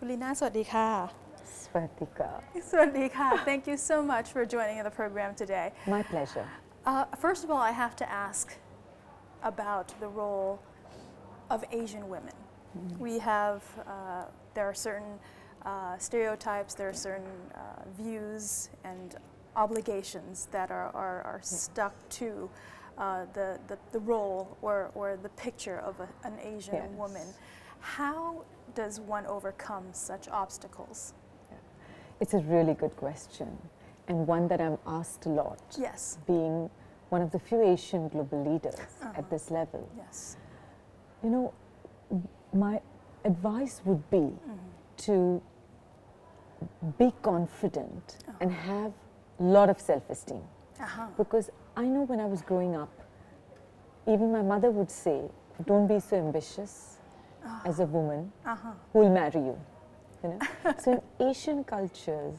คุณลีน่าสวัสดีค่ะ สวัสดีค่ะ สวัสดีค่ะ Thank you so much for joining in the program today. My pleasure. First of all, I have to ask about the role of Asian women. We have, there are certain stereotypes, there are certain views and obligations that are stuck to the role or the picture of an Asian woman. How does one overcome such obstacles? It's a really good question, and one that I'm asked a lot. Yes. Being one of the few Asian global leaders at this level. Yes. You know, my advice would be to be confident and have a lot of self-esteem. Because I know when I was growing up, even my mother would say, don't be so ambitious as a woman who will marry you. You know? So in Asian cultures,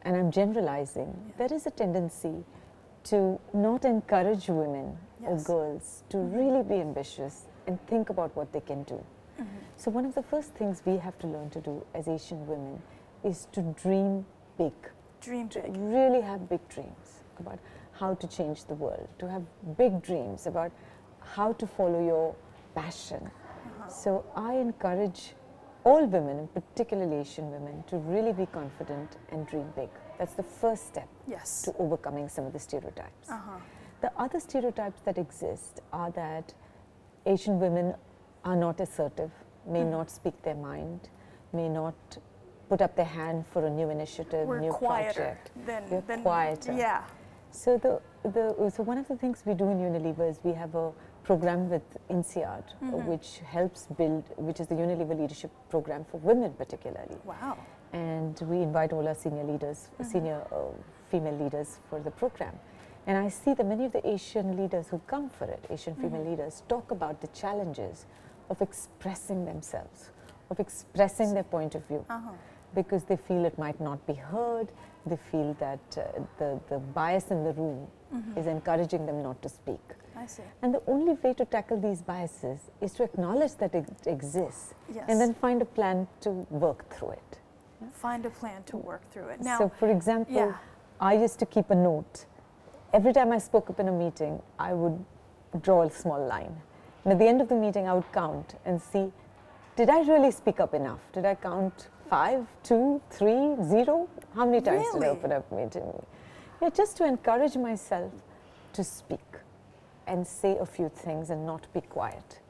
and I'm generalizing, there is a tendency to not encourage women or girls to really be ambitious and think about what they can do. So one of the first things we have to learn to do as Asian women is to dream big. Dream big. To really have big dreams about how to change the world, to have big dreams about how to follow your passion. So I encourage all women, and particularly Asian women, to really be confident and dream big. That's the first step to overcoming some of the stereotypes. The other stereotypes that exist are that Asian women are not assertive, may not speak their mind, may not put up their hand for a new initiative, new project. We're quieter. Yeah. So so one of the things we do in Unilever is we have a program with INSEAD, which helps build, which is the Unilever Leadership Program for women particularly. Wow. And we invite all our senior leaders, senior female leaders for the program. And I see that many of the Asian leaders who come for it, Asian female leaders, talk about the challenges of expressing themselves, of expressing their point of view. Because they feel it might not be heard, they feel that the bias in the room is encouraging them not to speak. I see. And the only way to tackle these biases is to acknowledge that it exists and then find a plan to work through it. Find a plan to work through it. Now, so for example, I used to keep a note. Every time I spoke up in a meeting, I would draw a small line. And at the end of the meeting, I would count and see, did I really speak up enough? Did I count 5, 2, 3, 0? How many times did I open up a meeting? Yeah, just to encourage myself to speak and say a few things and not be quiet.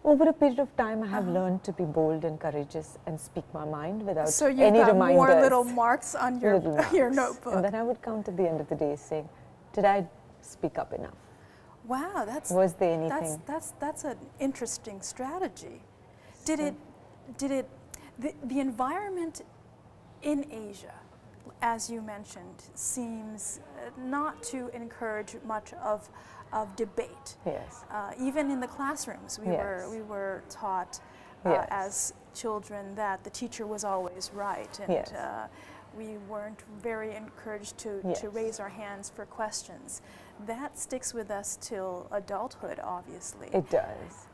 Over a period of time, I have learned to be bold and courageous and speak my mind without so you've any got reminders. More little marks on your notebook. And then I would count at the end of the day saying, did I speak up enough? Wow, was there anything? That's an interesting strategy. The environment in Asia, as you mentioned, seems not to encourage much of debate. Yes. Even in the classrooms, we were taught as children that the teacher was always right, and we weren't very encouraged to raise our hands for questions. That sticks with us till adulthood, obviously. It does.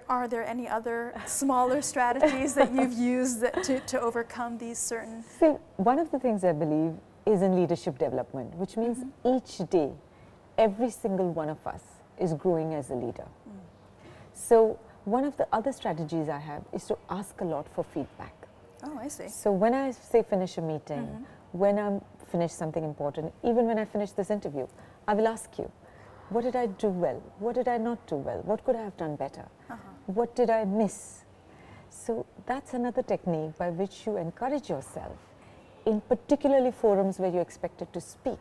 Are there any other smaller strategies that you've used to overcome these certain? See, one of the things I believe is in leadership development, which means each day, every single one of us is growing as a leader. So one of the other strategies I have is to ask a lot for feedback. Oh, I see. So when I say finish a meeting, when I finish something important, even when I finish this interview, I will ask you, what did I do well? What did I not do well? What could I have done better? What did I miss? So that's another technique by which you encourage yourself in particularly forums where you're expected to speak.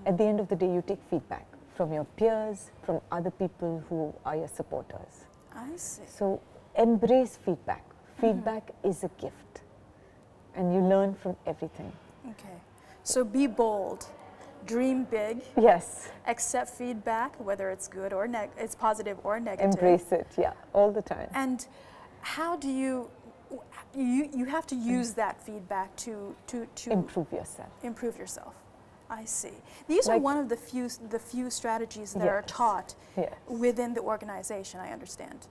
At the end of the day, you take feedback from your peers, from other people who are your supporters. I see. So embrace feedback. Feedback is a gift, and you learn from everything. Okay. So be bold. Dream big. Yes. Accept feedback, whether it's good or it's positive or negative. Embrace it, all the time. And how do you have to use that feedback to improve yourself. Improve yourself. I see. These are one of the few strategies that are taught within the organization, I understand.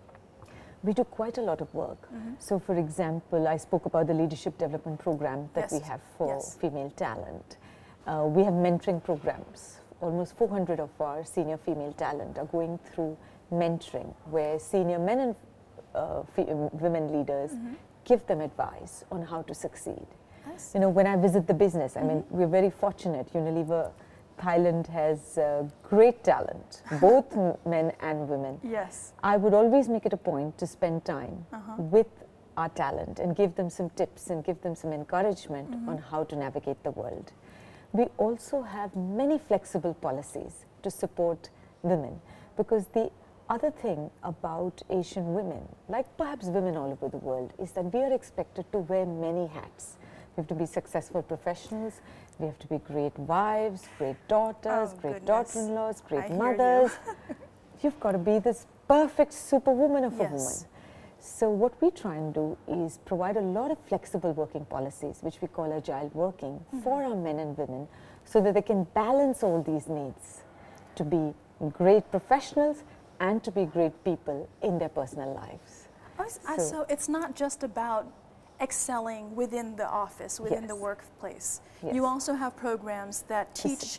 we do quite a lot of work. So for example, I spoke about the leadership development program that we have for female talent. We have mentoring programs. Almost 400 of our senior female talent are going through mentoring, where senior men and women leaders give them advice on how to succeed. You know, when I visit the business, I mean, we're very fortunate. Unilever Thailand has great talent, both men and women. Yes. I would always make it a point to spend time with our talent and give them some tips and give them some encouragement on how to navigate the world. We also have many flexible policies to support women, because the other thing about Asian women, like perhaps women all over the world, is that we are expected to wear many hats. We have to be successful professionals, we have to be great wives, great daughters, great daughter-in-laws, great mothers. You've got to be this perfect superwoman of a woman. So what we try and do is provide a lot of flexible working policies, which we call agile working, for our men and women, so that they can balance all these needs to be great professionals and to be great people in their personal lives. So it's not just about excelling within the office, within the workplace. You also have programs that teach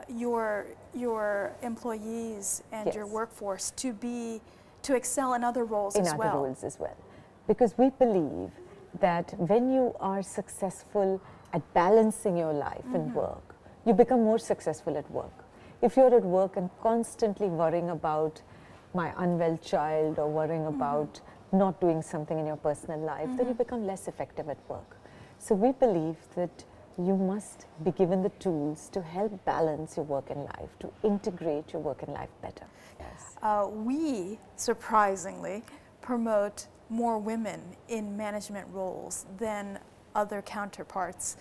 your employees and your workforce to excel in other roles as well. In other roles as well. Because we believe that when you are successful at balancing your life and work, you become more successful at work. If you're at work and constantly worrying about my unwell child or worrying about not doing something in your personal life, then you become less effective at work. So we believe that you must be given the tools to help balance your work and life, to integrate your work and life better. Yes. We surprisingly promote more women in management roles than other counterparts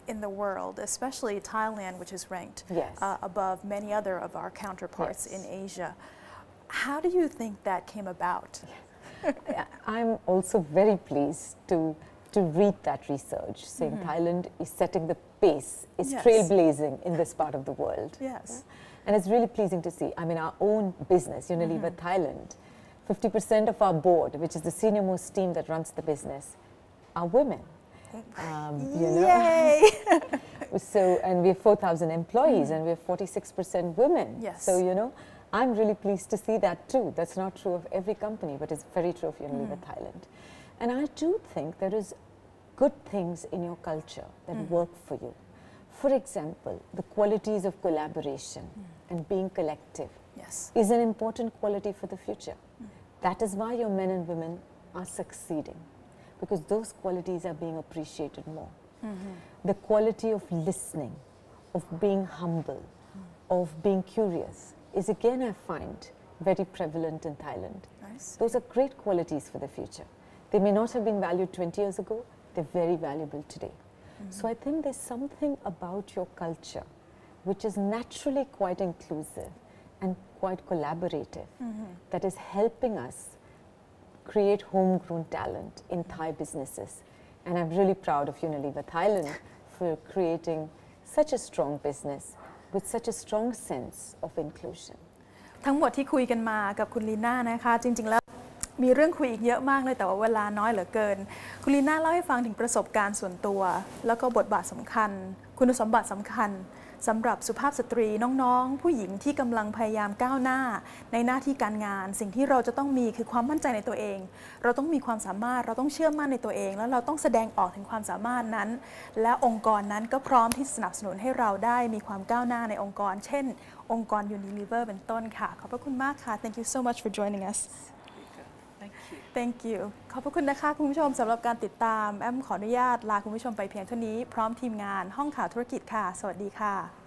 in the world, especially Thailand, which is ranked above many other of our counterparts in Asia. How do you think that came about? I'm also very pleased to read that research saying Thailand is setting the pace, is trailblazing in this part of the world. Yes. And it's really pleasing to see. I mean, our own business, Unilever Thailand, 50% of our board, which is the senior most team that runs the business, are women. You know? Yay! So, and we have 4,000 employees and we have 46% women. Yes. So, you know, I'm really pleased to see that too. That's not true of every company, but it's very true of Unilever Thailand. And I do think there is good things in your culture that work for you. For example, the qualities of collaboration and being collective is an important quality for the future. That is why your men and women are succeeding, because those qualities are being appreciated more. The quality of listening, of being humble, of being curious is again, I find, very prevalent in Thailand. Those are great qualities for the future. They may not have been valued 20 years ago, they're very valuable today. So I think there's something about your culture which is naturally quite inclusive and quite collaborative that is helping us create homegrown talent in Thai businesses. And I'm really proud of Unilever Thailand for creating such a strong business with such a strong sense of inclusion. ทั้งหมดที่คุยกันมากับคุณลีน่านะคะจริงๆแล้วมีเรื่องคุยอีกเยอะมากเลยแต่ว่าเวลาน้อยเหลือเกินคุณลีน่าเล่าให้ฟังถึงประสบการณ์ส่วนตัวแล้วก็บทบาทสำคัญคุณสมบัติสำคัญสำหรับสุภาพสตรีน้องๆผู้หญิงที่กำลังพยายามก้าวหน้าในหน้าที่การงานสิ่งที่เราจะต้องมีคือความมั่นใจในตัวเองเราต้องมีความสามารถเราต้องเชื่อมั่นในตัวเองแล้วเราต้องแสดงออกถึงความสามารถนั้นและองค์กรนั้นก็พร้อมที่สนับสนุนให้เราได้มีความก้าวหน้าในองค์กรเช่นองค์กร Unilever เป็นต้นค่ะขอบพระคุณมากค่ะ Thank you so much for joining us Thank you ขอบพระคุณนะคะคุณผู้ชมสำหรับการติดตามแอมขออนุญาตลาคุณผู้ชมไปเพียงเท่านี้พร้อมทีมงานห้องข่าวธุรกิจค่ะสวัสดีค่ะ